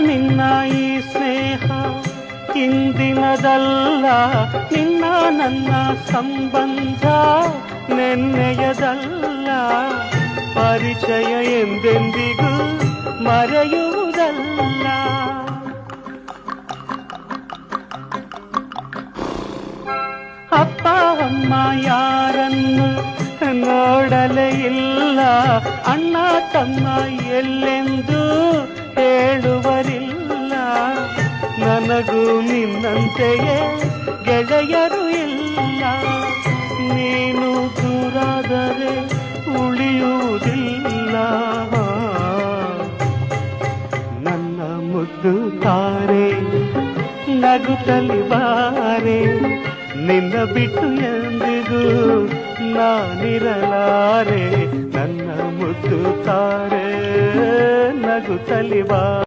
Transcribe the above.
ನಿನ್ನ ಈ ಸ್ನೇಹ ಇಂದಿನದಲ್ಲ, ನಿನ್ನ ನನ್ನ ಸಂಬಂಧ ನೆನ್ನೆಯದಲ್ಲ. ಪರಿಚಯ ಎಂದೆಂದಿಗೂ ಮರೆಯುವುದಲ್ಲ. ಅಪ್ಪ ಅಮ್ಮ ಯಾರನ್ನು ನೋಡಲೇ ಇಲ್ಲ, ಅಣ್ಣ ತಮ್ಮ ಎಲ್ಲೆಂದು ಹೇಳುವರಿಲ್ಲ. ನನಗೂ ನಿನ್ನಂತೆಯೇ ಗೆಳೆಯರು ಇಲ್ಲ. ನೀನು ದೂರಾದರೆ ಉಳಿಯುವುದಿಲ್ಲ. ನನ್ನ ಮುದ್ದು ತಾರೆ ನಗುತ್ತಲಿ ಬಾರೆ, ನಿನ್ನ ಬಿಟ್ಟು ಎಂದಿಗೂ ನಾನಿರಲಾರೆ. ನನ್ನ ಮುದ್ದು ತಾರೆ ನಗುತ್ತಲಿ ಬಾರೆ.